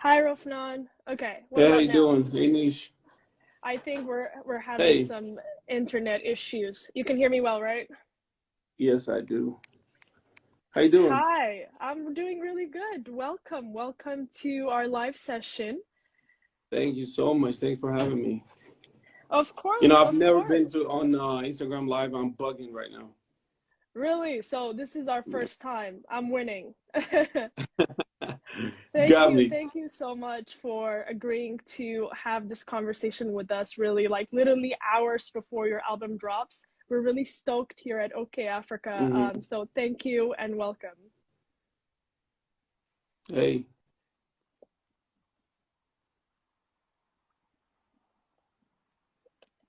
Hi, Rofnan. Okay, what Hey, how about you now? doing? Hey, Nish. I think we're having Hey. some internet issues. You can hear me well, right? Yes, I do. How you doing? Hi, I'm doing really good. Welcome to our live session. Thank you so much. Thanks for having me. Of course, I've of never been course. to on Instagram Live. I'm bugging right now. Really? So this is our Yeah. first time. I'm winning. Got me. Thank you so much for agreeing to have this conversation with us, really, like literally hours before your album drops. We're really stoked here at OK Africa. Hmm. So thank you and welcome. Hey.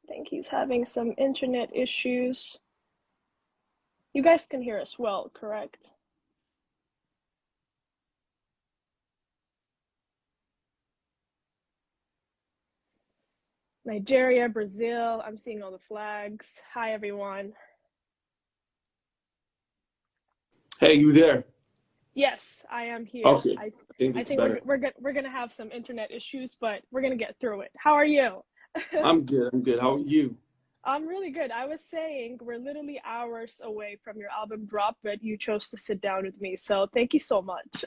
I think he's having some internet issues. You guys can hear us well, correct? Nigeria, Brazil, I'm seeing all the flags. Hi, everyone. Hey, you there? Yes, I am here. Okay. I think I it's think better. we're gonna have some internet issues, but we're gonna get through it. How are you? I'm good. I'm good. How are you? I'm really good. I was saying we're literally hours away from your album drop, but you chose to sit down with me. So thank you so much.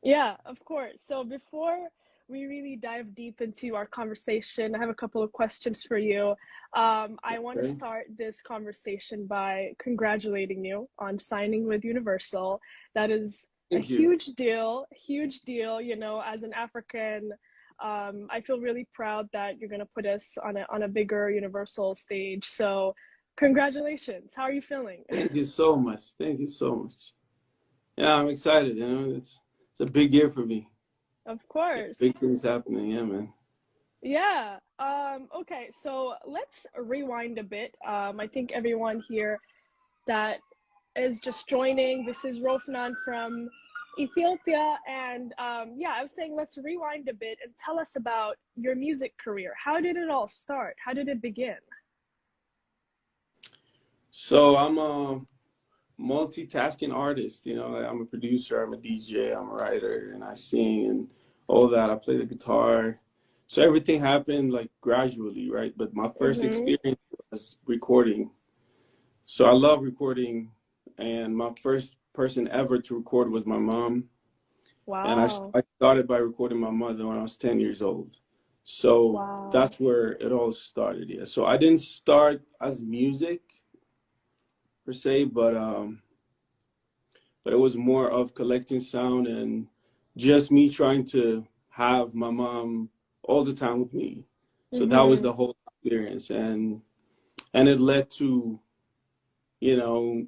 Yeah, of course. So before we really dive deep into our conversation, I have a couple of questions for you. I want to Okay. start this conversation by congratulating you on signing with Universal. That is a Thank you. huge deal. You know, as an African, I feel really proud that you're going to put us on a bigger Universal stage. So, congratulations. How are you feeling? Thank you so much. Thank you so much. Yeah, I'm excited. It's a big year for me. Of Yeah, course. big things happening. Yeah, man. Yeah. Okay, so let's rewind a bit. I think everyone here that is just joining, this is Rofnan from Ethiopia. And yeah, I was saying let's rewind a bit and tell us about your music career. How did it all start? How did it begin? So I'm a multitasking artist. Like, I'm a producer, I'm a DJ, I'm a writer, and I sing and all that. I play the guitar. So everything happened like gradually, right? But my first Mm-hmm. experience was recording. So I love recording, and my first person ever to record was my mom. And Wow. I started by recording my mother when I was 10 years old. So Wow. that's where it all started. Yeah. So I didn't start as music per se, but it was more of collecting sound and just me trying to have my mom all the time with me. So that was Mm-hmm. the whole experience, and it led to you know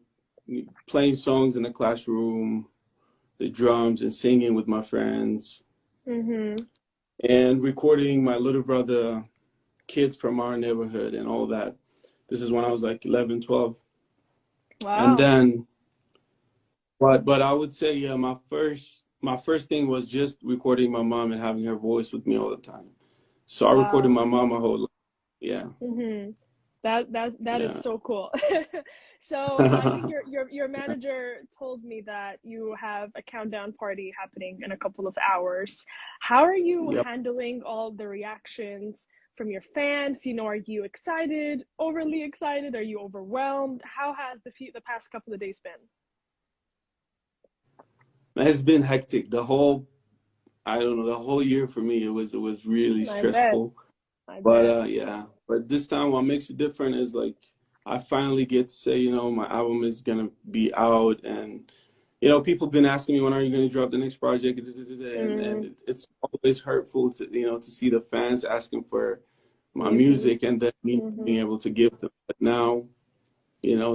playing songs in the classroom, the drums, and singing with my friends, Mm-hmm. and recording my little brother, kids from our neighborhood, and all that. This is when I was like 11, 12, and Wow. then but I would say, yeah, my first thing was just recording my mom and having her voice with me all the time. So I recorded Wow. my mom my whole life. Yeah, Mm-hmm. That is yeah. so cool. So I think your manager told me that you have a countdown party happening in a couple of hours. How are you Yep. handling all the reactions from your fans? You know, are you excited, overly excited? Are you overwhelmed? How has the past couple of days been? It's been hectic. I don't know, the whole year for me, it was really I bet. stressful. I But bet. yeah, but this time what makes it different is like I finally get to say, my album is gonna be out, and people been asking me when are you gonna drop the next project, and Mm, it's always hurtful to see the fans asking for my music. music and then me being Mm-hmm. able to give them. But now,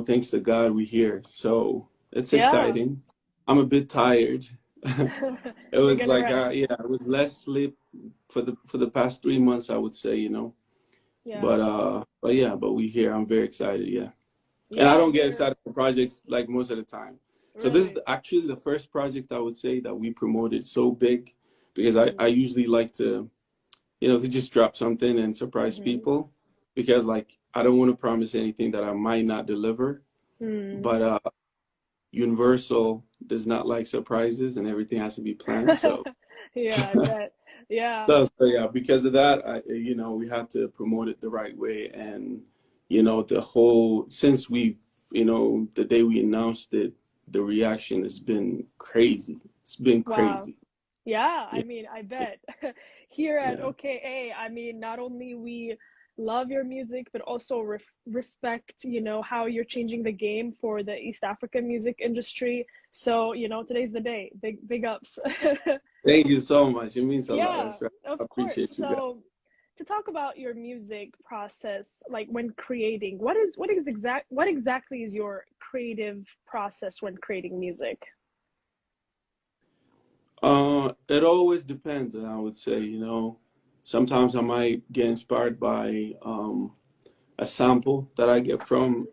thanks to God, we're here. So it's Yeah. exciting. I'm a bit tired. It You're was gonna like, rest. yeah, it was less sleep for the past 3 months, I would say. Yeah. But yeah, but we here. I'm very excited. Yeah, and I Yeah, don't get we're excited for projects like most of the time. So this is really. actually the first project I would say that we promoted so big, because I Mm, usually like to just drop something and surprise mm-hmm. people, because like I don't want to promise anything that I might not deliver. Mm, But Universal does not like surprises and everything has to be planned. So, Yeah, I bet. Yeah. so yeah, because of that, we had to promote it the right way. And, the whole, since the day we announced it, the reaction has been crazy. It's been Wow. crazy. Yeah, I Yeah, mean, I bet. Here at yeah. OKA, I mean, not only we love your music, but also respect, how you're changing the game for the East African music industry. So, today's the day. Big ups. Thank you so much. It means a lot. Yeah, That's right. I of course. appreciate you guys. So, to talk about your music process, like when creating, what exactly is your creative process when creating music? It always depends, I would say, sometimes I might get inspired by a sample that I get from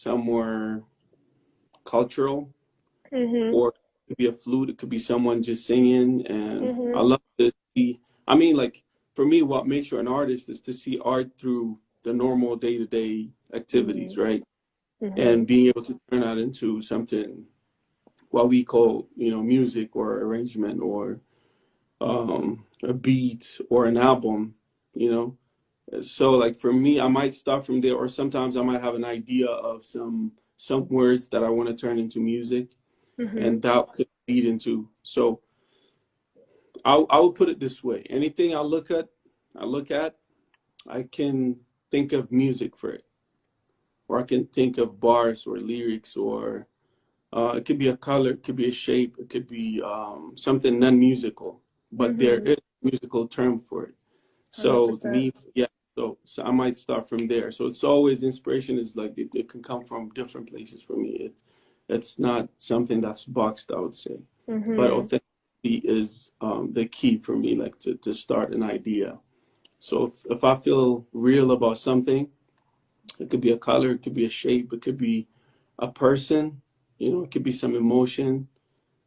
somewhere cultural, Mm-hmm. or it could be a flute, it could be someone just singing, and I Mm-hmm. love to see. I mean, like for me, what makes you an artist is to see art through the normal day-to-day Mm-hmm. activities, right? Mm-hmm. And being able to turn that into something what we call, music or arrangement or a beat or an album, you know. So like for me, I might start from there, or sometimes I might have an idea of some words that I want to turn into music, Mm-hmm. and that could lead into. So I would put it this way: anything I look at, I can think of music for it, or I can think of bars or lyrics, or it could be a color, it could be a shape, it could be something non-musical, but there Mm-hmm. is a musical term for it. So 100%. me, yeah. So I might start from there. So it's always inspiration is like it can come from different places for me. It's not something that's boxed, I would say, but Mm-hmm. authenticity is the key for me, like to start an idea. So if I feel real about something, it could be a color, it could be a shape, it could be a person, it could be some emotion.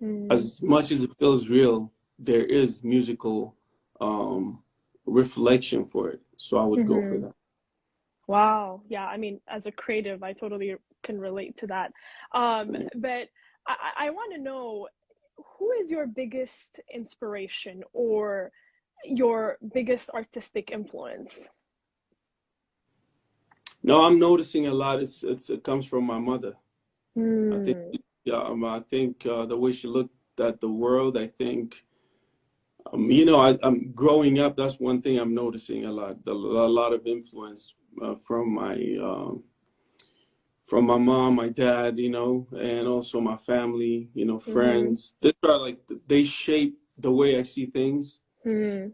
Mm-hmm. As much as it feels real, there is musical um, reflection for it. So I would go for Mm-hmm. that. Wow. Yeah, I mean, as a creative, I totally can relate to that. Right. But I want to know, who is your biggest inspiration or your biggest artistic influence? No, I'm noticing a lot. It comes from my mother. I think, Hmm. yeah, I think the way she looked at the world. I think, I'm growing up. That's one thing I'm noticing a lot. A lot of influence from my mom, my dad, and also my family, Mm-hmm. friends. They are like they shape the way I see things. Hmm.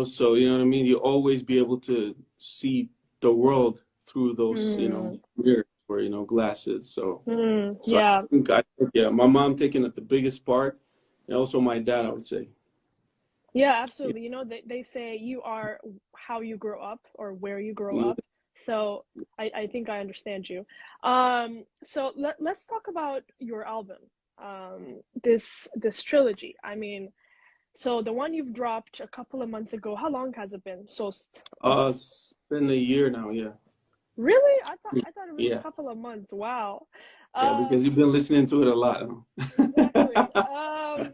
So you know what I mean. You always be able to see the world through those, Hmm. mirrors or glasses. So, Hmm. so Yeah. I think yeah, my mom taking up the biggest part, and also my dad, I would say. Yeah, Yeah, absolutely. They say you are how you grow up or where you grow yeah. up. So I think I understand you. So let's talk about your album. This trilogy. I mean, so the one you've dropped a couple of months ago, how long has it been? So it's It's been a year now. Yeah, really, I thought it was a yeah, couple of months. Wow. yeah. Because Um, you've been listening to it a lot. exactly. Huh?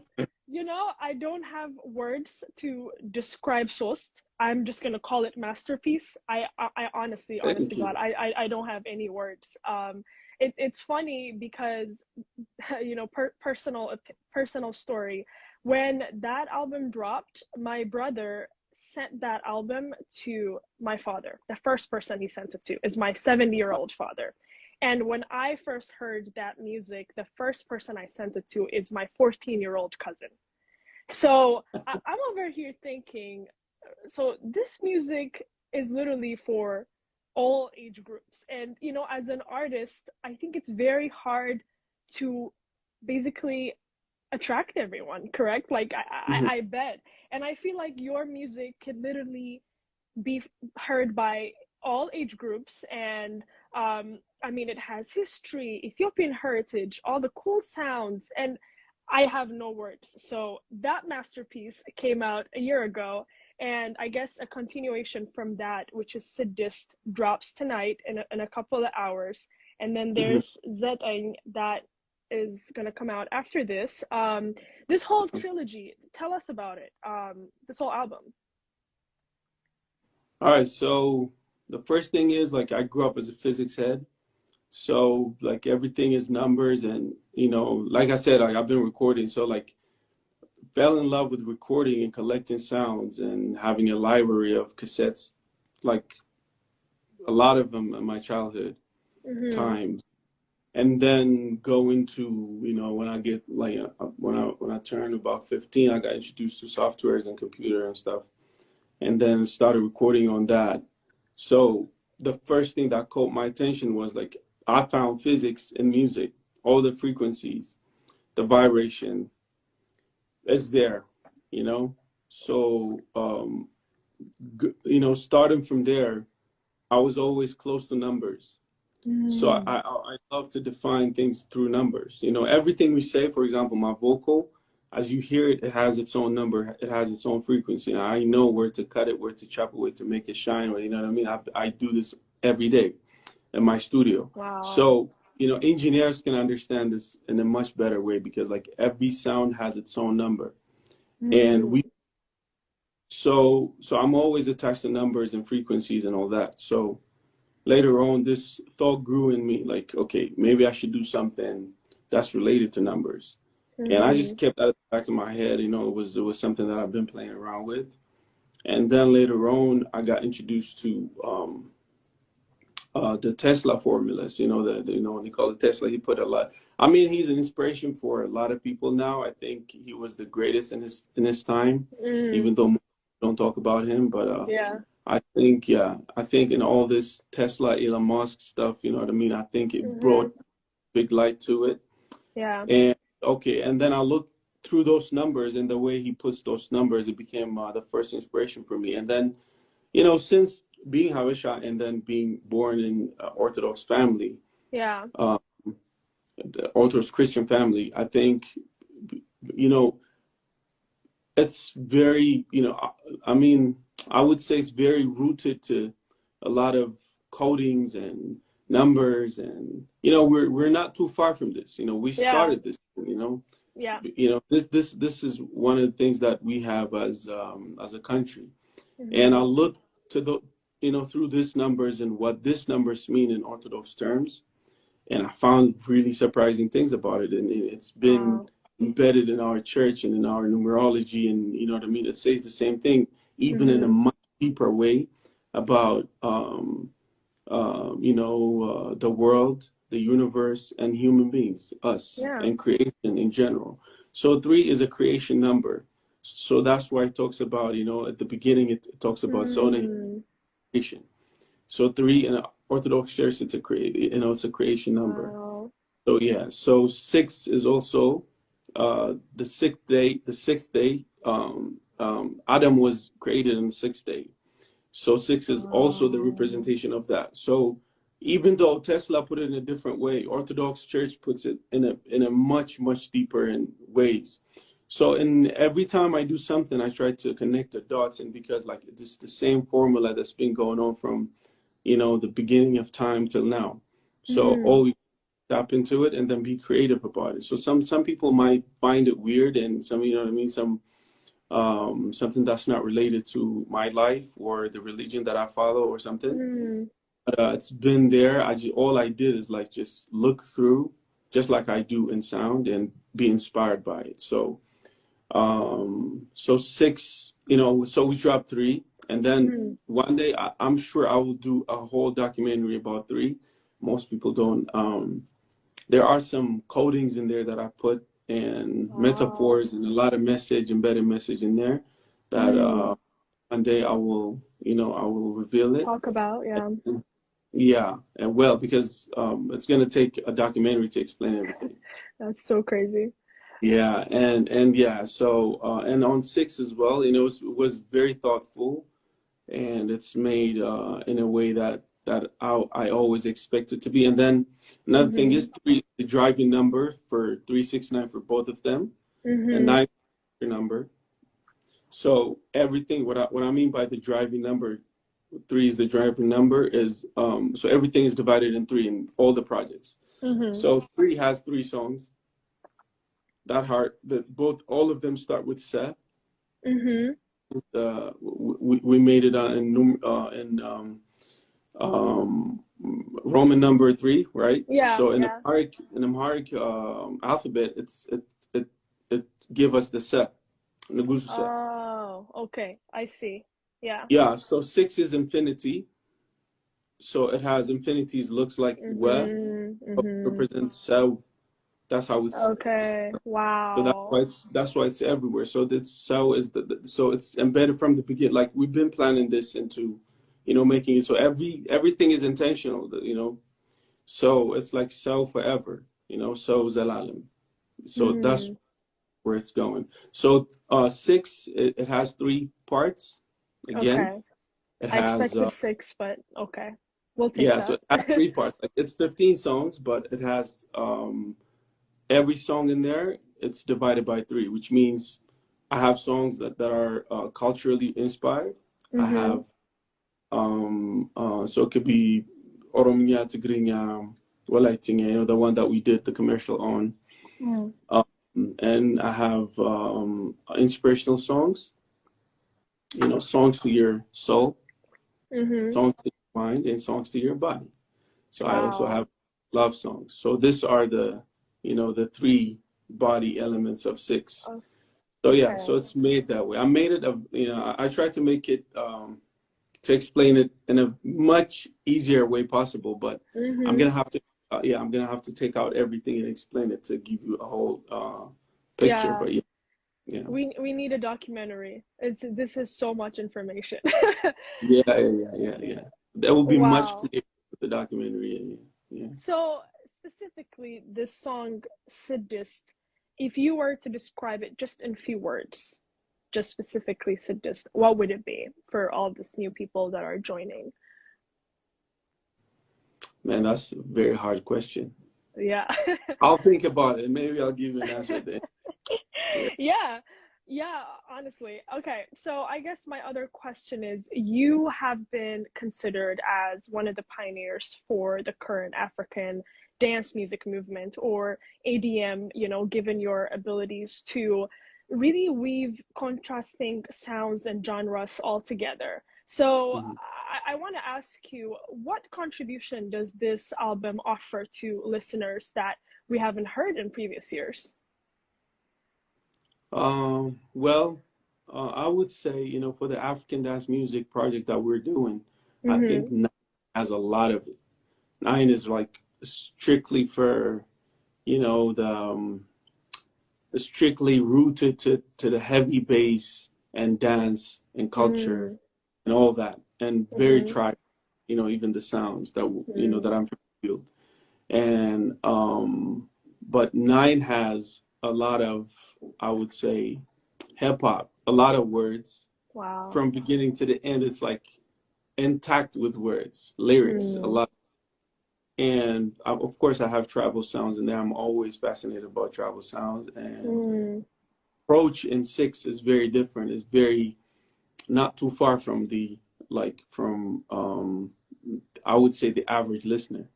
I don't have words to describe Sost. I'm just gonna call it masterpiece. I honestly, Thank honestly, God, you. I don't have any words. It's funny because, personal story. When that album dropped, my brother sent that album to my father. The first person he sent it to is my 70-year-old father. And when I first heard that music, the first person I sent it to is my 14-year-old cousin. So I'm over here thinking, so this music is literally for all age groups. And, as an artist, I think it's very hard to basically attract everyone, correct? Like, Mhm. I bet. And I feel like your music could literally be heard by all age groups. And I mean, it has history, Ethiopian heritage, all the cool sounds, and I have no words. So that masterpiece came out a year ago, and I guess a continuation from that, which is Sadist, drops tonight in a couple of hours. and then Mhm. there's Zetting that is gonna come out after this. This whole trilogy, tell us about it. This whole album. All right, so the first thing is like I grew up as a physics head. So like everything is numbers and like I said, like I've been recording. So like fell in love with recording and collecting sounds and having a library of cassettes, like a lot of them in my childhood Mm-hmm. times. And then go into, when I get like when I turned about 15, I got introduced to softwares and computer and stuff, and then started recording on that. So the first thing that caught my attention was like I found physics in music, all the frequencies, the vibration is there, you know. So starting from there, I was always close to numbers. So Mm. I love to define things through numbers. Everything we say, for example, my vocal, as you hear it, it has its own number, it has its own frequency. And I know where to cut it, where to chop it, where to make it shine. You know what I mean? I do this every day in my studio. Wow. So, engineers can understand this in a much better way because like every sound has its own number. And Mm. so I'm always attached to numbers and frequencies and all that. So later on, this thought grew in me like, okay, maybe I should do something that's related to numbers. And I Mm-hmm. just kept that at the back of my head. It was something that I've been playing around with. And then later on, I got introduced to the Tesla formulas. When they call it Tesla, he put a lot. I mean, he's an inspiration for a lot of people now. I think he was the greatest in his time, Mm. even though most don't talk about him. But Yeah. I think in all this Tesla, Elon Musk stuff, you know what I mean? I think it Mm-hmm. brought big light to it. Yeah. And okay, and then I looked through those numbers and the way he puts those numbers, it became the first inspiration for me. And then, since being Habesha and then being born in Orthodox family, Yeah. uh, the Orthodox Christian family, I think, you know, it's very, I mean, I would say it's very rooted to a lot of codings and numbers, and we're not too far from this. We Yeah. started this. Yeah. This is one of the things that we have as a country, and I Mm-hmm. look to the through these numbers and what these numbers mean in Orthodox terms, and I found really surprising things about it. And it's been Wow. embedded in our church and in our numerology, and you know what I mean. It says the same thing, even in a Mm-hmm. much deeper way about the world, the universe, and human beings, us, Yeah. and creation in general. So three is a creation number. So that's why it talks about, at the beginning, it talks about Sona Mm. creation. So three in an Orthodox church, it's a creation number. Wow. So yeah, so six is also the sixth day. The sixth day, Adam was created on the sixth day. So six is also the Wow. representation of that. So even though Tesla put it in a different way, Orthodox Church puts it in a much much deeper in ways. So in every time I do something, I try to connect the dots, and because like it's the same formula that's been going on from the beginning of time till now. So Mm. always tap into it and then be creative about it. So some people might find it weird, and some, you know what I mean, something that's not related to my life or the religion that I follow or something. Mm. But it's been there. All I did is like just look through, just like I do in sound, and be inspired by it. So six, so we dropped three, and then Mm. one day I'm sure I will do a whole documentary about three. Most people don't. There are some codings in there that I put, and Wow. metaphors and a lot of embedded message in there that Mm. one day I will reveal it. Talk about, yeah. And, yeah, and well, because it's gonna take a documentary to explain everything. That's so crazy. Yeah, and yeah, so and on six as well, it was very thoughtful, and it's made in a way that I always expect it to be. And then another thing Mm-hmm. is three, the driving number for 369 for both of them, and Mm-hmm. nine is your number. So everything, what I mean by the driving number, three is the driving number, is so everything is divided in three in all the projects. Mm-hmm. So three has three songs. That heart, that both all of them start with se. Mm-hmm. We made it in Roman number three, right? Yeah, So in yeah. Amharic alphabet, it it give us the se, Nguzu se. Oh, okay. I see. Yeah. Yeah. So six is infinity. So it has infinities, looks like we Mm-hmm. Mm-hmm. represents se. That's how it's. Okay. So Wow. that's why it's everywhere. So that so is so it's embedded from the beginning. Like we've been planning this into, making it so everything is intentional. So it's like so forever. So zalalim. So that's Mm. where it's going. So six, it has three parts. Again, Okay. it I has expected six, but okay. We'll take yeah. So that. it has three parts. Like it's 15 songs, but it has every song in there, it's divided by three, which means I have songs that are culturally inspired. I Mm-hmm. have so it could be Oromia, Tigrinya, Walaitinga, the one that we did the commercial on. Mm. Um, and I have inspirational songs, songs to your soul, Mm-hmm. songs to your mind, and songs to your body. So I also Wow. have love songs. So these are the three body elements of six. So yeah, Okay. so it's made that way. I made it I tried to make it to explain it in a much easier way possible, but I'm Mm-hmm. gonna have to I'm gonna have to take out everything and explain it to give you a whole picture. Yeah. But yeah, yeah, We need a documentary. This is so much information. yeah. That will be much Wow. clearer with the documentary. Yeah. So specifically this song Sadist, if you were to describe it just in few words, just specifically Sadist, what would it be for all these new people that are joining? Man, that's a very hard question. Yeah. I'll think about it. Maybe I'll give you an answer then. Yeah. Yeah. Yeah, honestly. Okay, so I guess my other question is you have been considered as one of the pioneers for the current African dance music movement or ADM, given your abilities to really weave contrasting sounds and genres all together. So Mhm. I want to ask you, what contribution does this album offer to listeners that we haven't heard in previous years? Well, I would say, for the African dance music project that we're doing, I think Mm-hmm. nine has a lot of it. Nine is like strictly for, the strictly rooted to the heavy bass and dance and culture Mm, and all that, and very mm-hmm, tribe, even the sounds that mm, that I'm trying to build. And but nine has a lot of, I would say, hip hop, a lot of words wow. from beginning to the end. It's like intact with words, lyrics, a Mm, lot. And of course, I have tribal sounds in there. I'm always fascinated about tribal sounds. And mm, approach in six is very different. It's very not too far from from I would say the average listener.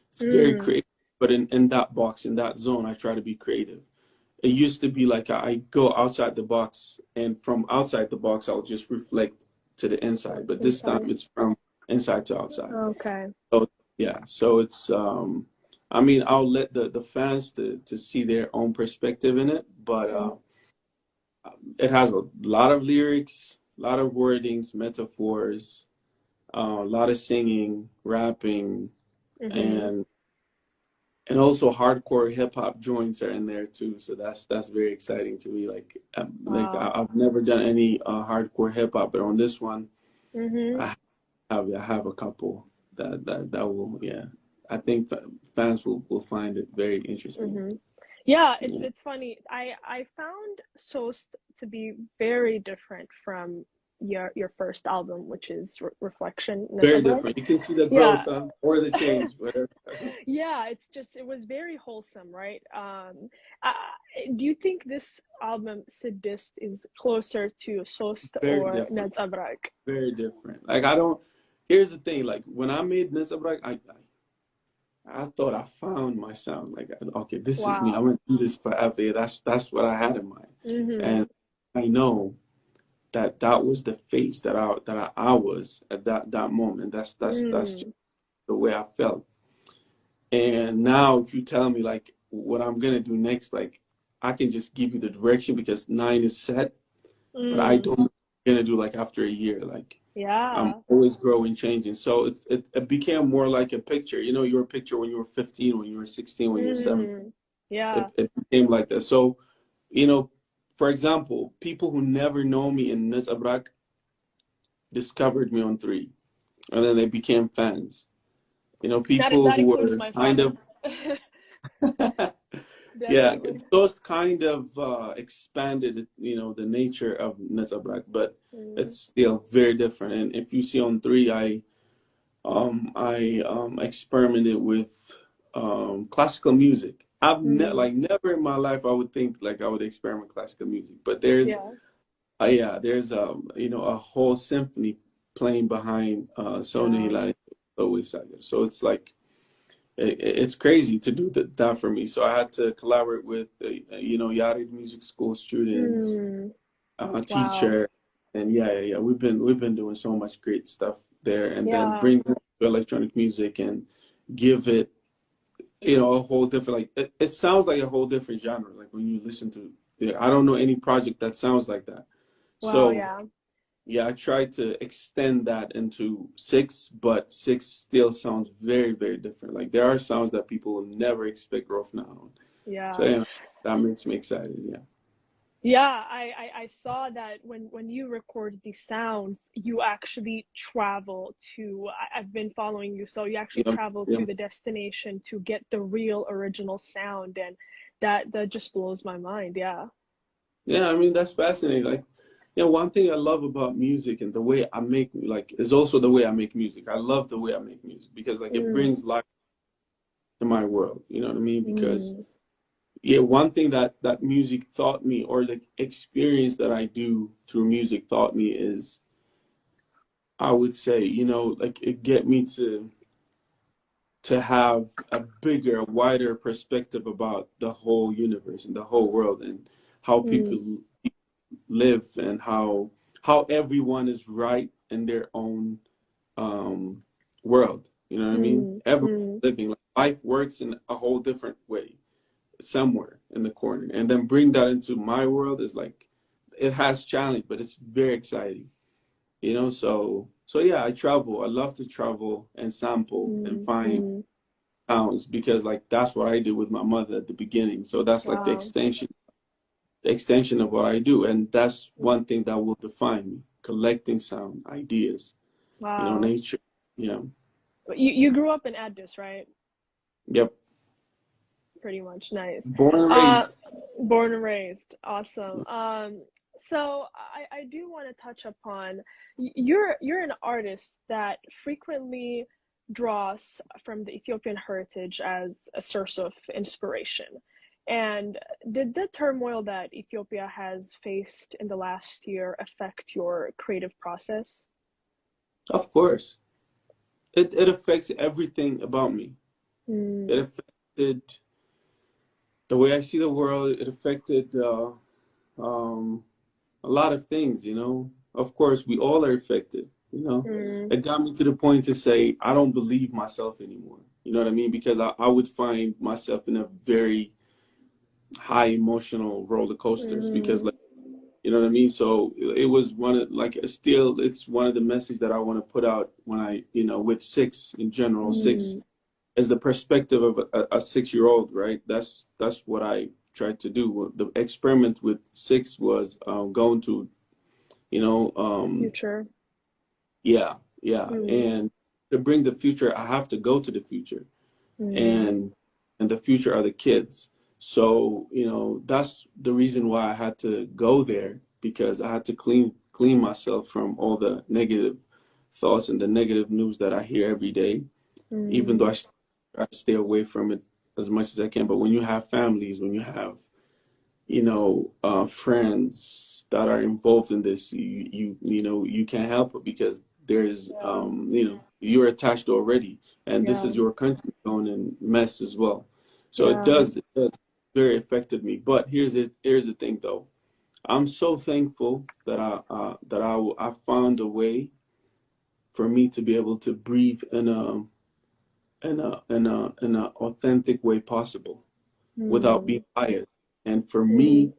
It's very mm. creative, but in that box, in that zone, I try to be creative. It used to be like I go outside the box, and from outside the box, I'll just reflect to the inside. But this time, Inside. it's from inside to outside. Okay. So yeah, so it's I mean, I'll let the fans to see their own perspective in it, but Mm, it has a lot of lyrics, a lot of wordings, metaphors, a lot of singing, rapping, mm-hmm. and also hardcore hip hop joints are in there too. So that's very exciting to me. Wow. I've never done any hardcore hip hop, but on this one, Mm-hmm. I have a couple that will, yeah. I think fans will find it very interesting. Mm-hmm. Yeah, Yeah, it's funny. I found Soest to be very different from your first album, which is Reflection very Netabrak. different. You can see the Yeah, growth or the change, whatever. yeah, it was very wholesome, right? Uh, do you think this album Sadist is closer to Sost Very or different. Ned's Abrak? Very different. Like I don't. here's the thing, like when I made Nisabrak, I thought I found my sound. Like, okay, this is me. I'm Wow. gonna do this forever. Yeah, that's what I had in mind, Mm-hmm. and I know that that was the phase that I was at that moment. That's just Mm. the way I felt. And now, if you tell me like what I'm gonna do next, like I can just give you the direction because nine is set, but I Mm. don't know what I'm gonna do like after a year. Like I'm Yeah. always growing, changing. So it became more like a picture. You know, your picture when you were 15, when you were 16, when you were 17. Mm. Yeah. It became like that. So, you know, for example, people who never know me in Nis Abrak discovered me on three, and then they became fans. You know, people That who includes were my kind father. of yeah, Definitely. those kind of expanded, you know, the nature of Nis Abrak, but Mm. it's still very different. And if you see on three, I experimented with classical music. Mm. Like never in my life I would think like I would experiment with classical music, but there's Yeah. yeah, there's you know, a whole symphony playing behind Sony Yeah. Hilari always Saga. So it's like it's crazy to do that for me. So I had to collaborate with you know, Yared Music School students, Mm. Wow. teacher, and yeah. We've been doing so much great stuff there, and then Yeah. bring electronic music and give it, you know, a whole different, like it sounds like a whole different genre. Like when you listen to it, I don't know any project that sounds like that. Wow. So Yeah. yeah, I tried to extend that into six, but six still sounds very, very different. Like there are sounds that people will never expect Rofna on. So Yeah. yeah, that makes me excited. Yeah. Yeah, I saw that when you record these sounds, you actually travel to, I've been following you, so you actually Yeah. travel Yeah. to the destination to get the real original sound, and that just blows my mind. Yeah. Yeah, I mean that's fascinating. Like, you know, one thing I love about music and the way I make like is also the way I make music. I love the way I make music because like it Mm, brings life to my world. You know what I mean? Because mm, yeah, one thing that music taught me, or the experience that I do through music taught me, is I would say, you know, like it get me to have a bigger, wider perspective about the whole universe and the whole world and how mm, people live and how everyone is right in their own um world. You know what I mean? mm, Everyone mm. living, like life works in a whole different way somewhere in the corner, and then bring that into my world is like it has challenge, but it's very exciting. You know, so yeah, I travel. I love to travel and sample and Mm, find mm. sounds because like that's what I did with my mother at the beginning. So that's like Wow. the extension of what I do, and that's one thing that will define me: collecting sound, ideas, you know, Wow. nature. Yeah, You grew up in Addis, right? yep. Pretty much. Nice. Born and Uh, raised. born and raised. Awesome. So I do want to touch upon, you're an artist that frequently draws from the Ethiopian heritage as a source of inspiration. And did the turmoil that Ethiopia has faced in the last year affect your creative process? Of course, it affects everything about me. It Mm, affected the way I see the world. It affected um, a lot of things, you know. Of course, we all are affected, you know. mm, It got me to the point to say, I don't believe myself anymore. You know what I mean? Because I would find myself in a very high emotional roller coasters because, mm, like, you know what I mean? So it was one of, like, still, it's one of the messages that I want to put out when I, you know, with six in general, six mm, as the perspective of a 6 year old, right? That's what I tried to do. The experiment with six was going to, you know, future. yeah, yeah, Mm, and to bring the future, I have to go to the future, mm, and the future are the kids. So you know that's the reason why I had to go there because I had to clean myself from all the negative thoughts and the negative news that I hear every day. Even though mm, I stay away from it as much as I can, but when you have families, when you have you know friends that are involved in this, you know you can't help it because there's Yeah. you know, you're attached already, and this Yeah. is your country going in mess as well. So Yeah. it does very affected me. But here's the thing though. I'm so thankful that I found a way for me to be able to breathe in a authentic way possible without being Mm. biased. And for Mm. me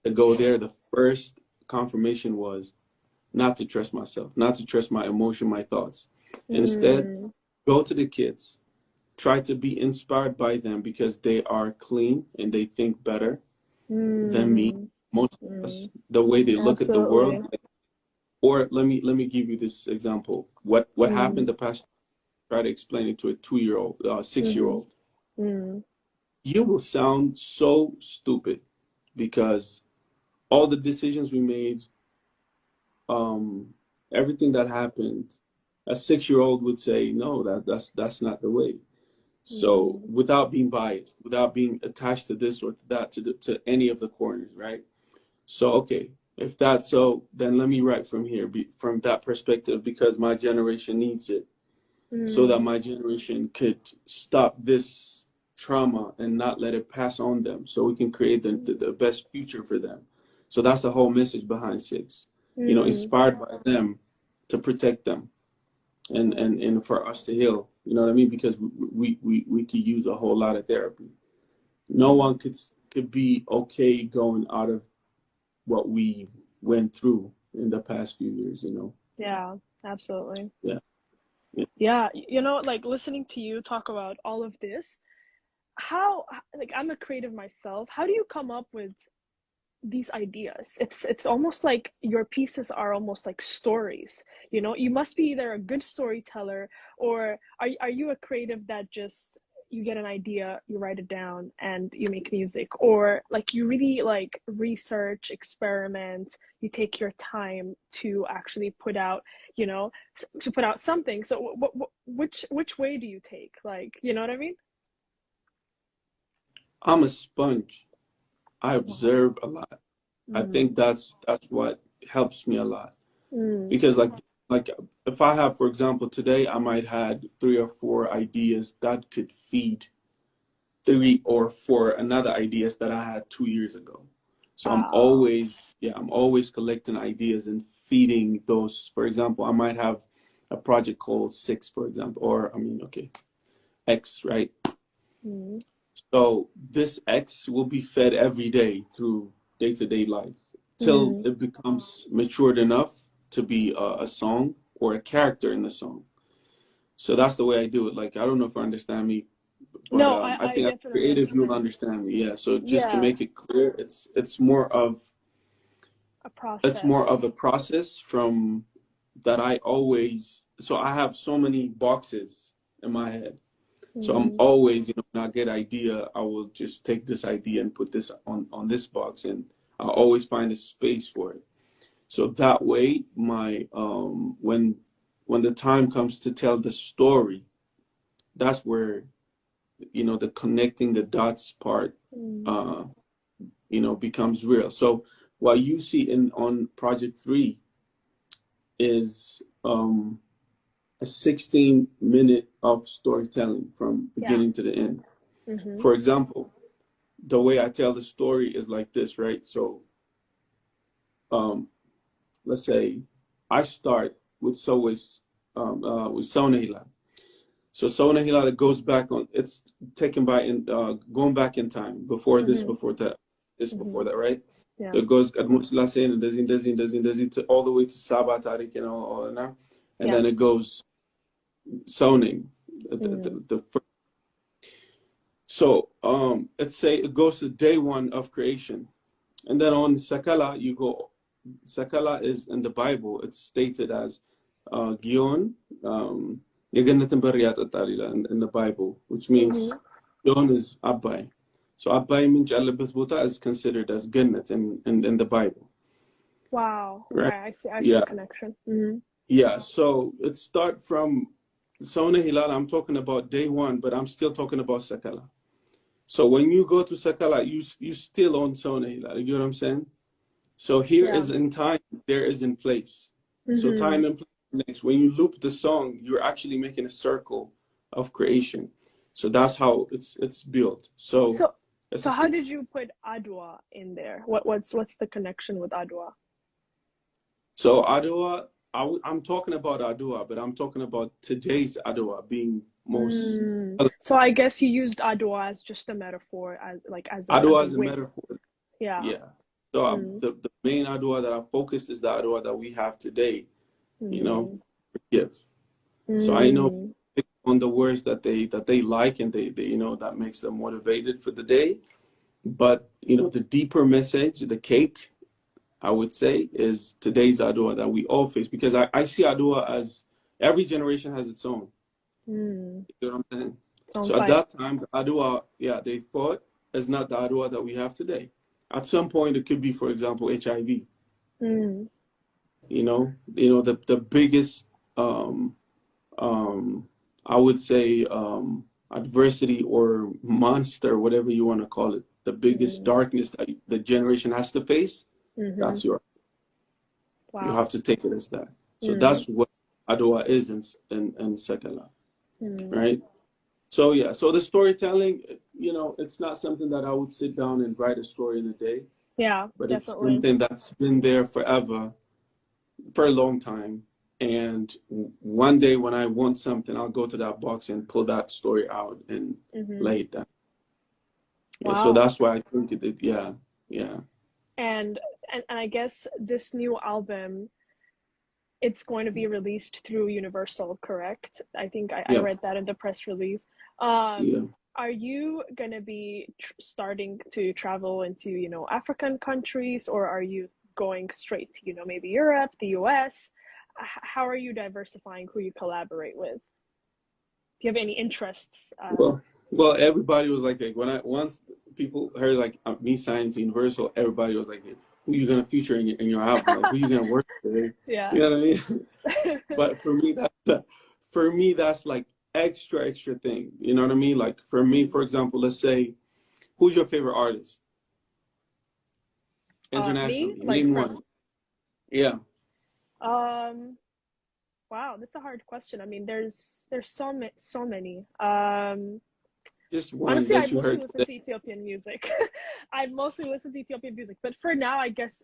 to go there, the first confirmation was not to trust myself, not to trust my emotion, my thoughts. Instead, Mm. go to the kids, try to be inspired by them because they are clean and they think better than me. Mm. Most of us, Mm. the way they look at the world. Absolutely. Or let me give you this example. What happened Mm. the past? Try to explain it to a 2-year-old, 6-year Mm-hmm. old. Mm. You will sound so stupid because all the decisions we made, um, everything that happened, a 6-year old would say, no, that's not the way. So Mm. without being biased, without being attached to this or to that, to any of the corners, right? So okay, if that's so, then let me write from here, from that perspective, because my generation needs it, so that Mm. my generation could stop this trauma and not let it pass on them, so we can create the best future for them. So that's the whole message behind Six, you know, Mm. inspired by them to protect them Mm. and for us to heal, you know what I mean? Because we could use a whole lot of therapy. No Mm. one could be okay going out of what we went through in the past few years, you know. Yeah, absolutely. Yeah, yeah. Yeah, you know, like listening to you talk about all of this, how, like, I'm a creative myself. How do you come up with these ideas? It's almost like your pieces are almost like stories. You know, you must be either a good storyteller, or are you a creative that just, you get an idea, you write it down and you make music, or like you really like research, experiment, you take your time to actually put out, you know, to put out something. So which way do you take? Like, you know what I mean? I'm a sponge. I Wow. observe a lot. I Mm. think that's what helps me a lot, Mm. because like if I have, for example, today I might had 3 or 4 ideas that could feed 3 or 4 another ideas that I had 2 years ago. So Wow. I'm always collecting ideas and feeding those. For example, I might have a project called Six, for example, or I mean, okay, X, right? Mm. So this X will be fed every day through day-to-day life till Mm. it becomes matured enough to be a song or a character in the song. So that's the way I do it. Like, I don't know if you understand me, but No, I I think as a definitely creative, you'll understand. understand me. Yeah. So just to Yeah, make it clear, a it's more process. of a process from that I always. So I have so many boxes in my head. So I'm Mm. always, you know, when I get idea, I will just take this idea and put this on this box, and I always find a space for it. So that way, my when the time comes to tell the story, that's where, you know, the connecting the dots part, Mm. uh, you know, becomes real. So what you see in on Project 3 is a 16-minute of storytelling from Yeah. beginning to the end. Mm-hmm. For example, the way I tell the story is like this, right? So, um, let's say I start with with Sona Hilal. So Sona Hilal, it goes back on. It's taken by in going back in time before this, Mm-hmm. before that, this, Mm-hmm. before that, right? Yeah. So it goes at Mursala and does to all the way to Sabah Tariq and all that, and Yeah. then it goes sounding Mm. so let's say it goes to day one of creation. And then on Sakala, you go. Sakala is in the Bible. It's stated as Gion. Yaganatin Bariyat Atalila in the Bible, which means Mm-hmm. Gion is Abbai. So Abbai means Alabith Buta is considered as Gannat in the Bible, Wow. Okay, right? I see the Yeah, connection. Mm-hmm. yeah. So it start from Sona Hilal. I'm talking about day one, but I'm still talking about Sakala. So when you go to Sakala, you still on Sona Hilal. You know what I'm saying? So here Yeah. is in time, there is in place. So Mm-hmm. time and place next. When you loop the song, you're actually making a circle of creation. So that's how it's built. So So, so how it's did you put Adwa in there? What's the connection with Adwa? so Adua. I'm talking about Adua, but I'm talking about today's Adua being most. So I guess you used Adwa as just a metaphor, as like as Adua a is a wind. metaphor. Yeah. Yeah. So Mm, the main Adua that I focused is the Adua that we have today. You know, mm, forgive. So I know mm, on the words that they like and they you know that makes them motivated for the day. But you know, the deeper message, the cake, I would say, is today's Adua that we all face because I see Adua as every generation has its own. mm. You know what I'm saying? Sound So at fight. that time, the Adua, yeah, they thought is not the Adua that we have today. At some point, it could be, for example, HIV. Mm, The biggest, um, um, I would say, adversity or monster, whatever you want to call it, the biggest mm, darkness that the generation has to face. mm-hmm. That's your. You Wow. have to take it as that. So Mm, that's what Adua is in Sekala, mm. right? So yeah, so the storytelling, it's not something that I would sit down and write a story in a day, Yeah, but it's definitely. something that's been there forever, for a long time. And one day when I want something, I'll go to that box and pull that story out and Mm-hmm. lay it down. Yeah, so Wow. that's why I think yeah, yeah, And, and I guess this new album, it's going to be released through Universal, correct? I think I yeah, read that in the press release. yeah. Are you going to be starting to travel into, African countries, or are you going straight to, maybe Europe, the US? How are you diversifying who you collaborate with? Do you have any interests? Well, well, everybody was like, once people heard like me signing to Universal, everybody was like, who you gonna feature in your album? Like, who you gonna work with? Yeah. You know what I mean? But for me, that's like extra thing. You know what I mean? Like for me, Mm. for example, let's say, who's your favorite artist Me, internationally? like Name from, one. Yeah, um, wow, that's a hard question. I mean, there's so many. just one Honestly, I that you mostly heard listen today. to Ethiopian music. I mostly listen to Ethiopian music, but for now, I guess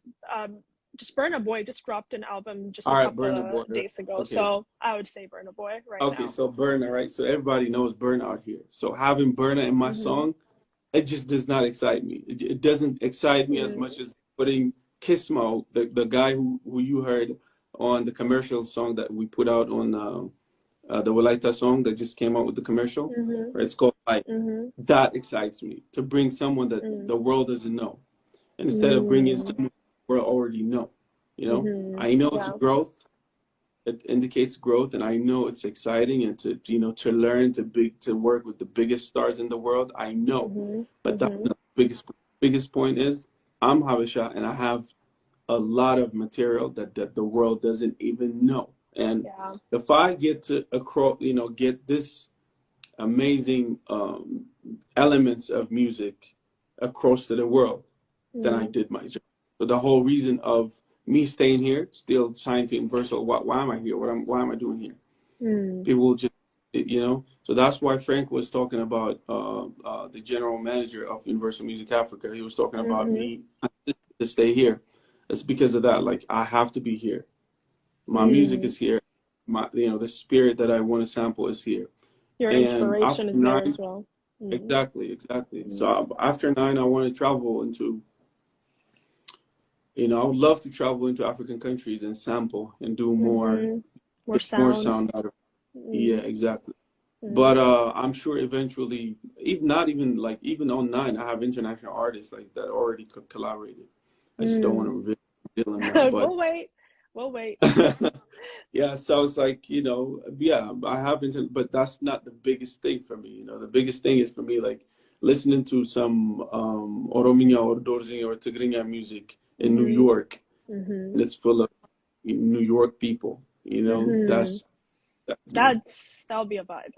just Burna Boy just dropped an album just a All right, couple Burna of Boy. Right? days ago, Okay, so I would say Burna Boy right okay. now. So Burna, right? So everybody knows Burna out here. So having Burna in my Mm-hmm. song, it just does not excite me. It doesn't excite me as Mm. much as putting Kismo, the guy who you heard on the commercial song that we put out on the Walaita song that just came out with the commercial. Mm-hmm. Right? It's called Light. Mm-hmm. That excites me to bring someone that Mm. the world doesn't know instead of bringing Mm. someone the world already know. Mm-hmm. I know it's Yeah. growth. It indicates growth, and I know it's exciting, and to learn to work with the biggest stars in the world. I know, Mm-hmm. but that's Mm-hmm. not the biggest point is I'm Habesha, and I have a lot of material that the world doesn't even know. And Yeah. if I get to across, get this amazing elements of music across to the world, then I Mm. did my job. So the whole reason of me staying here, still signed to Universal, why am I here? Why am I doing here? Mm. People just, So that's why Frank was talking about the general manager of Universal Music Africa. He was talking about Mm-hmm. me to stay here. It's because of that. Like I have to be here. My music Mm. is here. The spirit that I want to sample is here. Your And inspiration after is there as nine, well. Mm. exactly. Mm. So after nine, I want to travel into, I would love to travel into African countries and sample and do more, Mm-hmm. More get more sounds. sound out of it. Yeah, Mm. exactly. Mm. But I'm sure eventually, even not even like even on nine, I have international artists like that already collaborated. I just don't want Mm. to reveal them now, but We'll wait. We'll wait. yeah. So it's like yeah, I have but that's not the biggest thing for me. The biggest thing is for me like listening to some Orominya or Dorzi or Tigrinya music in New Mm-hmm. York, Mm-hmm. and it's full of New York people. Mm-hmm. That's me. That'll be a vibe.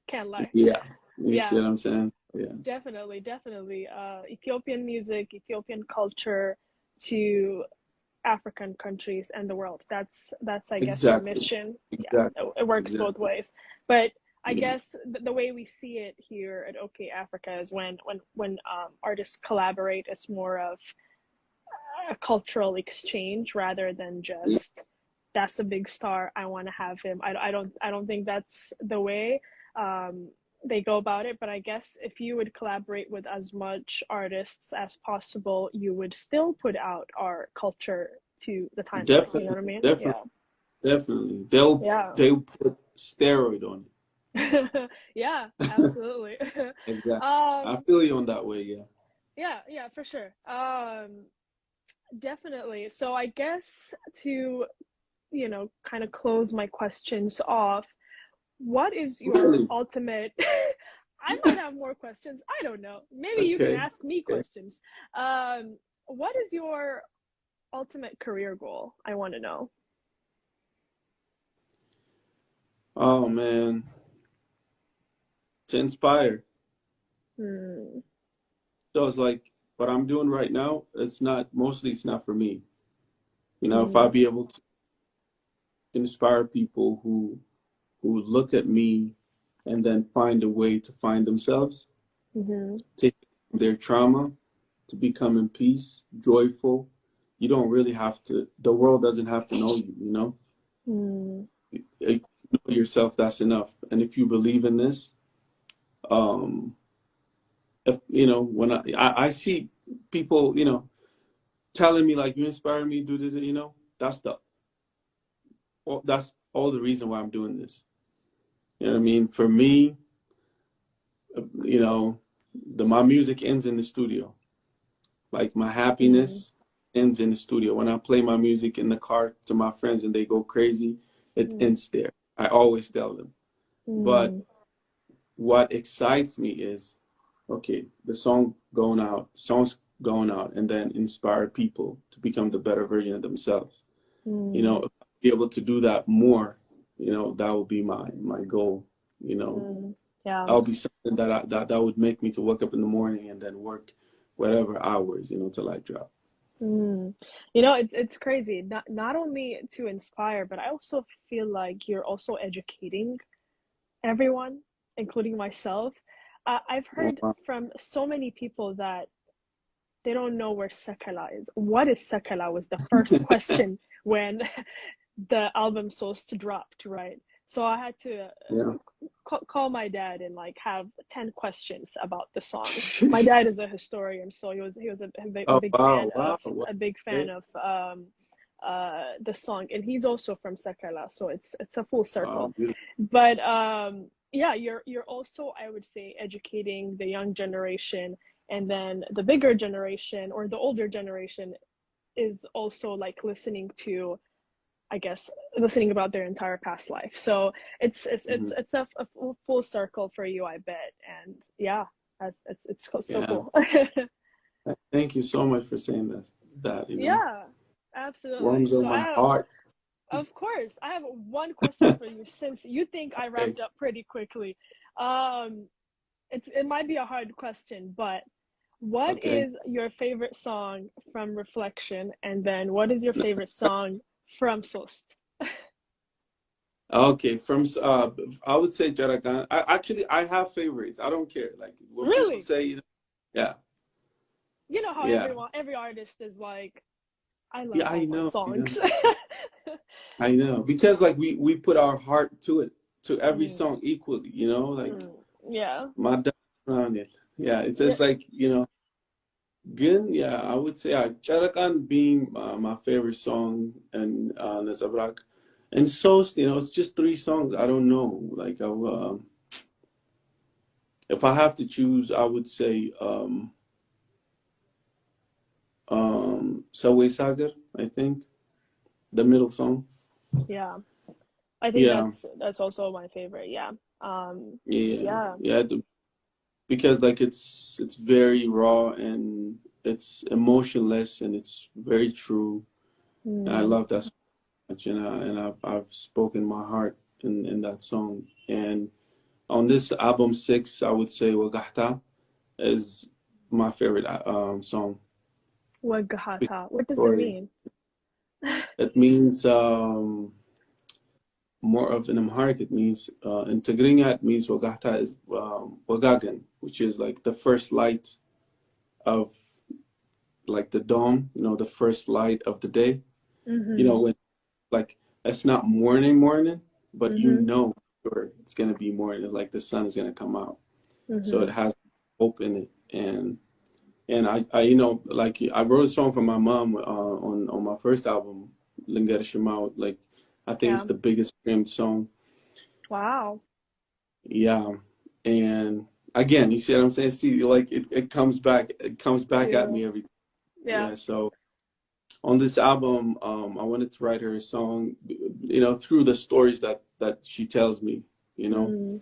Can't lie. Yeah, you see Yeah, what I'm saying? Yeah. definitely, definitely. Ethiopian music, Ethiopian culture to African countries and the world. That's I guess your Exactly. mission. Yeah, Exactly. it works both Exactly. ways. But I Yeah. guess the way we see it here at OK Africa is when artists collaborate, it's more of a cultural exchange rather than Yeah. just that's a big star, I want to have him. I don't think that's the way um, they go about it. But I guess if you would collaborate with as much artists as possible, you would still put out our culture to the timeline. You know Definitely. what I mean? Definitely. Yeah, Definitely. They'll yeah. they'll put steroid on it. Yeah, absolutely. Exactly. I um feel you on that way, yeah. yeah, yeah, for sure. Definitely. So I guess to, kind of close my questions off, what is your Really? ultimate I might have more questions. I don't know. Maybe you can Okay. ask me Okay. questions. What is your ultimate career goal? I want to know. Oh man. To inspire. Hmm. So it's like what I'm doing right now, it's not for me. You know, if I Hmm. be able to inspire people who look at me and then find a way to find themselves, Hmm. take their trauma to become in peace, joyful. You don't really have to, the world doesn't have to know you, you know? Hmm. You know yourself, that's enough. And if you believe in this, um, if, you know, when I see people, you know, telling me like you inspire me, you know, that's all the reason why I'm doing this. You know what I mean? For me, you know, my music ends in the studio. Like my Hmm. happiness ends in the studio. When I play my music in the car to my friends and they go crazy, it Hmm. ends there. I always tell them. But Hmm. what excites me is, okay, song's going out and then inspire people to become the better version of themselves. You know, Hmm. if I be able to do that more, you know, that would be my goal. You know, Hmm. Yeah. that would be something that would make me to wake up in the morning and then work whatever hours, you know, till I drop. Mm. It's crazy. Not only to inspire, but I also feel like you're also educating everyone, including myself. I've Oh, heard wow. from so many people that they don't know where Sakala is. What is Sakala was the first question when the album Source dropped, right? So I had to Yeah. call my dad and like have 10 questions about the song. My dad is a historian, so he was a Oh, big fan wow, of wow. Wow. a big fan Okay. of the song, and he's also from Sakala, so it's a full Wow, circle. beautiful. But yeah, you're also, I would say, educating the young generation, and then the bigger generation or the older generation is also like listening to, I guess, listening about their entire past life. So Hmm. it's a full circle for you, I bet. And yeah, it's so Yeah. cool. Thank you so much for saying that, you know, Yeah, absolutely. warms up So I my have, heart. of course, I have one question for you since you think I Okay. wrapped up pretty quickly. Um, it might be a hard question, but what Okay. is your favorite song from Reflection? And then what is your favorite song from Sost? Okay. I would say Jaragan. I have favorites. I don't care. Like when people Really? say, you know, yeah, You know how yeah, every artist is like, I love yeah. all my I know, songs. I know. Because like we put our heart to it, to every Mm, song equally. You know, like mm, yeah. my dad around it. Yeah, it's Yeah. just like you know. Good, yeah, I would say Charakan being my favorite song and Nazabrak. And Sost, you know, it's just three songs. I don't know. Like, if I have to choose, I would say Saway Sagar, I think, the middle song. Yeah. I think Yeah, that's also my favorite. Yeah. Um, yeah, yeah. yeah. Because like it's very raw and it's emotionless and it's very true. And I Mm, love that so much, and I've spoken my heart in that song. And on this album six, I would say Wagahta is my favorite song. Wagahata. What does it Story. mean? It means more of an Amharic. It means in Tigrinya it means Wagahta is Wagagan, which is like the first light of like the dawn, the first light of the day. Mm-hmm. When like it's not morning, but Mm-hmm. sure it's gonna be morning, like the sun is gonna come out. So Mm-hmm. it has hope in it, and I like I wrote a song for my mom on my first album, Lingar Shimao. Like I think it's Yeah. the biggest streamed song. Wow. Yeah, and again, you see what I'm saying? See, like it comes back at Yeah. me every time. Yeah. Yeah, so on this album, I wanted to write her a song, through the stories that she tells me, you know. Mm.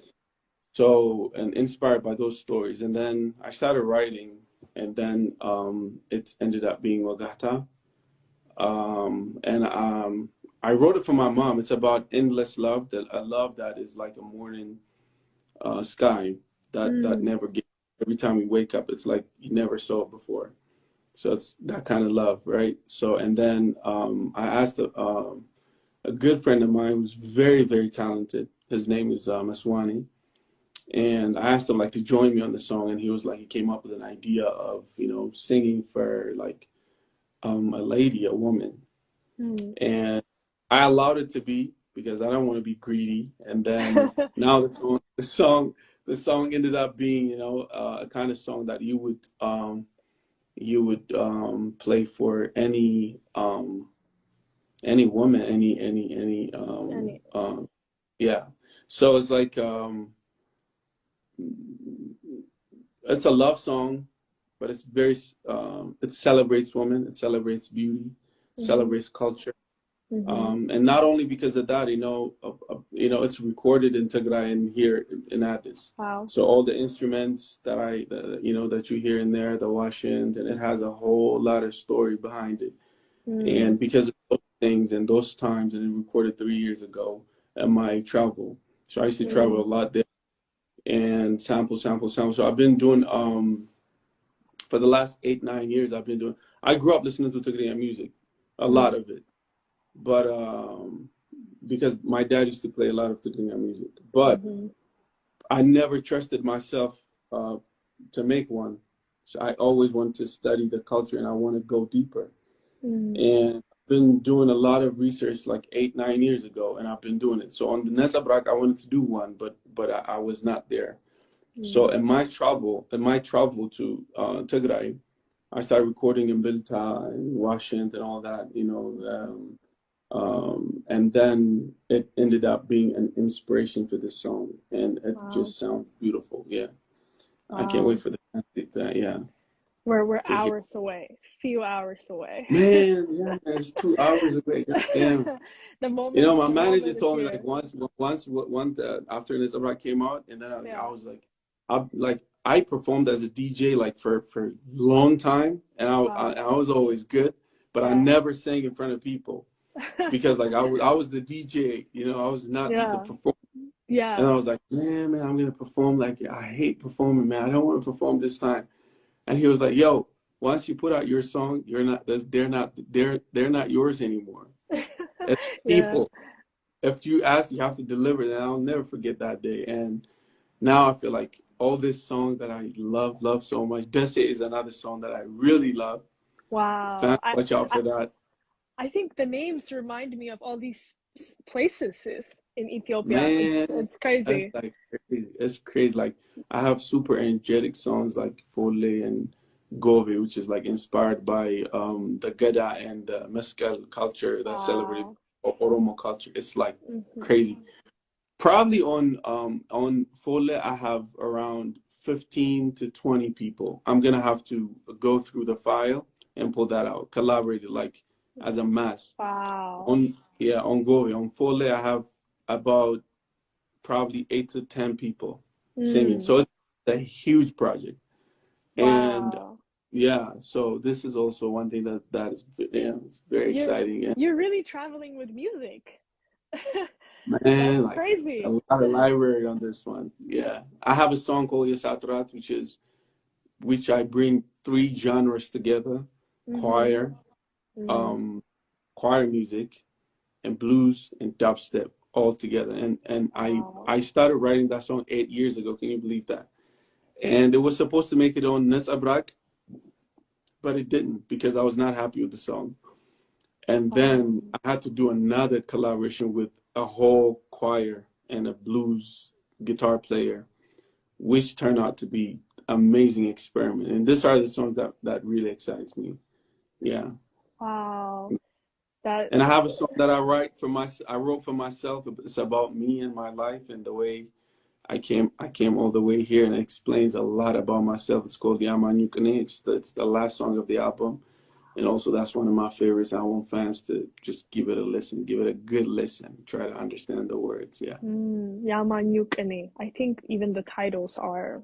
So and inspired by those stories, and then I started writing, and then it ended up being Wagata, and I wrote it for my mom. It's about endless love, that a love that is like a morning sky that Mm. never gets. Every time we wake up, it's like you never saw it before. So it's that kind of love, right? So and then I asked a good friend of mine who's very very talented. His name is Maswani, and I asked him like to join me on the song, and he was like he came up with an idea of singing for like a lady, a woman, Mm. and I allowed it to be because I don't want to be greedy. And then now the song ended up being a kind of song that you would play for any woman, any Any. yeah. So it's like it's a love song, but it's very it celebrates women, it celebrates beauty, Mm-hmm. celebrates culture. Mm-hmm. And not only because of that, it's recorded in Tigray and here in Addis. Wow. So all the instruments that you hear in there, the Washington, and it has a whole lot of story behind it. Mm. And because of those things and those times, and it recorded 3 years ago at my travel. So I used to travel Mm. a lot there and sample. So I've been doing for the last 8, 9 years. I grew up listening to Tigrinya music, a lot Mm. of it, but because my dad used to play a lot of Tigrinya music, but Mm-hmm. I never trusted myself to make one. So I always want to study the culture and I want to go deeper. Mm. And I've been doing a lot of research like 8, 9 years ago, and I've been doing it. So on the Nezabrak, I wanted to do one, but I was not there. So Mm. in my travel to Tigray, I started recording in Bilta and Washington and all that, and then it ended up being an inspiration for this song, and it Wow. just sounds beautiful. Yeah, I can't wait Wow. for yeah, We're to hear. hours away. Few hours away. Man, yeah, man, it's 2 hours away. God damn. The moment My the manager moment is told me like here. once after this rock came out, and then I Yeah. was I performed as a DJ like for long time, and Wow. I was always good, but I Yeah. never sang in front of people because like I was the DJ, I was not the Yeah. performer. And Yeah. I was like, man, I'm gonna perform. Like I hate performing, man. I don't want to perform this time. And he was like, yo, once you put out your song, they're not yours anymore. It's Yeah. people. If you ask, you have to deliver. And I'll never forget that day. And now I feel like all these songs that I love so much. Desi is another song that I really love. Wow. Fans, watch out I for that. I think the names remind me of all these places sis, in Ethiopia. Man, It's that's crazy. like crazy. It's crazy. Like I have super energetic songs like Fole and Gove, which is like inspired by the Gada and the Mescal culture that celebrate Wow. Oromo culture. It's like Hmm. crazy. Probably on Fole, I have around 15 to 20 people. I'm gonna have to go through the file and pull that out, collaborate it like as a mass. Wow. On Gove, on Fole, I have about probably 8 to 10 people singing. Mm. So it's a huge project. And Wow. yeah, so this is also one thing that is it's very You're exciting. And you're really traveling with music. man, That's like a crazy. lot of library on this one. Yeah. I have a song called Yesatrat, which I bring three genres together, Mm-hmm. choir, Mm. um, choir music and blues and dubstep all together. And I Wow. started writing that song 8 years ago. Can you believe that? And it was supposed to make it on Nets Abrak, but it didn't because I was not happy with the song. And then Um, I had to do another collaboration with a whole choir and a blues guitar player, which turned out to be amazing experiment. And these are the songs that really excites me. Yeah. wow. That And I have a song that I wrote for myself. It's about me and my life and the way I came all the way here, and it explains a lot about myself. It's called Yaman Yukane. It's the last song of the album. And also that's one of my favorites. I want fans to just give it a listen, give it a good listen, try to understand the words. Yeah. Yaman Yukane. I think even the titles are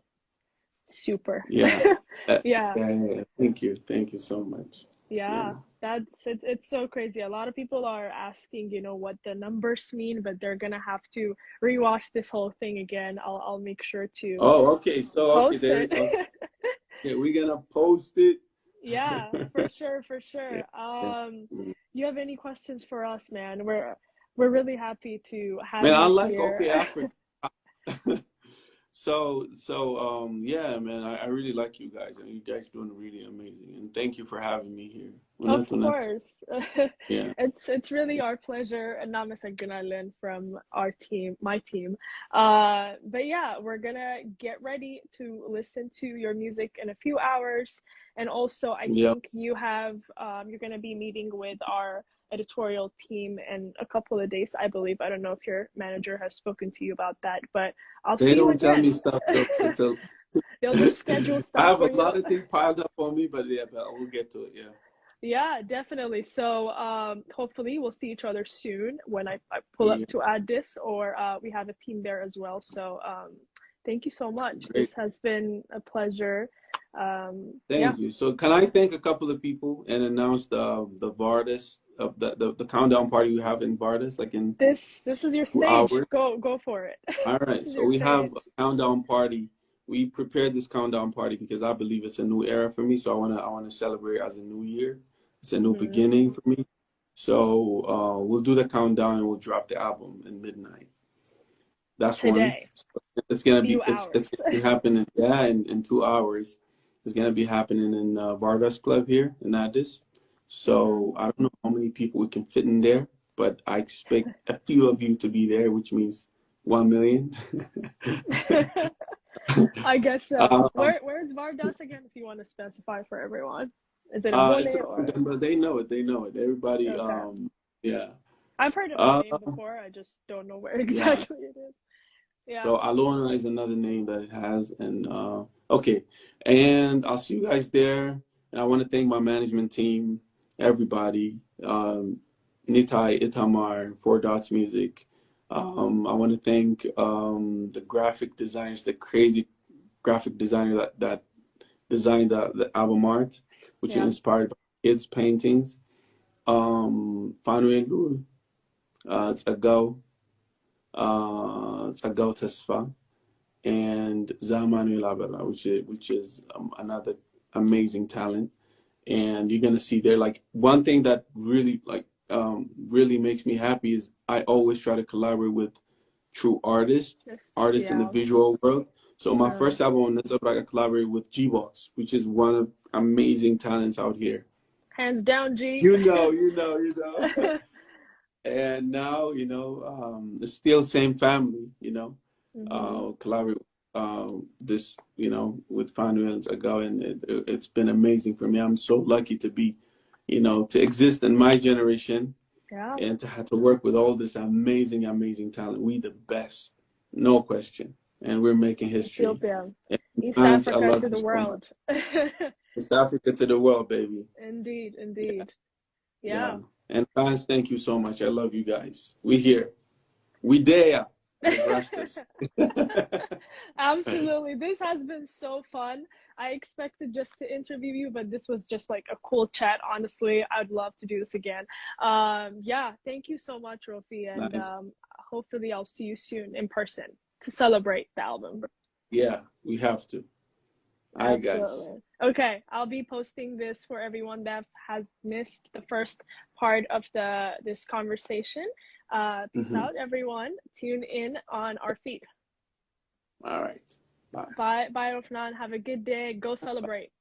super. Yeah. Yeah. Yeah. Thank you. Thank you so much. Yeah, Yeah. that's it, it's so crazy. A lot of people are asking, what the numbers mean, but they're gonna have to rewatch this whole thing again. I'll make sure to Oh, okay. So okay, post there. it. Okay, we're gonna post it. Yeah, for sure, for Yeah. sure. Yeah. You have any questions for us, man? We're really happy to have Man, I you like here. okay, Africa. Yeah, man, I really like you guys, and you guys doing really amazing. And thank you for having me here. Of Unat. course. Yeah. It's really our pleasure. And Namasagunalan from our team, my team. But yeah, we're gonna get ready to listen to your music in a few hours. And also I Yeah. think you're gonna be meeting with our editorial team in a couple of days, I believe. I don't know if your manager has spoken to you about that, but I'll They see you don't tell me again. stuff though. They'll just schedule I stuff have for a you. lot of things piled up on me, but yeah, but we'll get to it. Yeah. Yeah, definitely. So hopefully we'll see each other soon when I pull up Yeah. to Addis, or we have a team there as well. So thank you so much. Great. This has been a pleasure. Yeah, Thank you. So can I thank a couple of people and announce the Vardis of the countdown party you have in Vardis, like in this is your 2 hours? stage. Go for it. All This right. is So your we have a stage. countdown party. We prepared this countdown party because I believe it's a new era for me. So I wanna celebrate as a new year. It's a new Hmm. beginning for me. So we'll do the countdown and we'll drop the album in midnight. That's one. Today, So it's gonna few be it's hours. gonna be happening. Yeah, in 2 hours. It's gonna be happening in Vargas Club here in Addis. So Hmm. I don't know how many people we can fit in there, but I expect a few of you to be there, which means 1 million. I guess so. um, Where's Vardas again? If you want to specify for everyone, is it a Bole it's around or them, but they know it. They know it. Everybody. okay? Yeah. I've heard of the Uh, name before. I just don't know where yeah. exactly it is. Yeah. So Alona is another name that it has, and okay, and I'll see you guys there. And I want to thank my management team, everybody, Nitai, Itamar, Four Dots Music. I want to thank the graphic designers, the crazy graphic designer that designed the album art, which is Yeah. inspired by kids' paintings. Fanuelu, Tsagao, Tsagao Tesfa, and Zamanu Labala, which is another amazing talent. And you're gonna see there, like one thing that really really makes me happy is I always try to collaborate with true artists, Just artists in the yeah. visual world. So my Uh, first album on this, I collaborated with G-Box, which is one of amazing talents out here. hands down, G. You know. And now, it's still same family, Hmm. collaborate this, with Fanuel ago, and it's been amazing for me. I'm so lucky to be, to exist in my generation Yeah. and to have to work with all this amazing, amazing talent. We the best, no question, and we're making history. Ethiopia, And East fans, I Africa love to you the so much. world. It's Africa to the world, baby. Indeed, Yeah, indeed. yeah. Yeah. And fans, thank you so much. I love you guys. We here. We there, like Rastas. Absolutely. This has been so fun. I expected just to interview you, but this was just like a cool chat. Honestly, I'd love to do this again. Yeah, thank you so much, Rofi, and Nice. hopefully I'll see you soon in person to celebrate the album. Yeah, we have to. All right, guys. Absolutely. Okay, I'll be posting this for everyone that has missed the first part of this conversation. Peace Hmm. out, everyone. Tune in on our feed. All right. Bye. Bye, Rofnan. Have a good day. Go celebrate.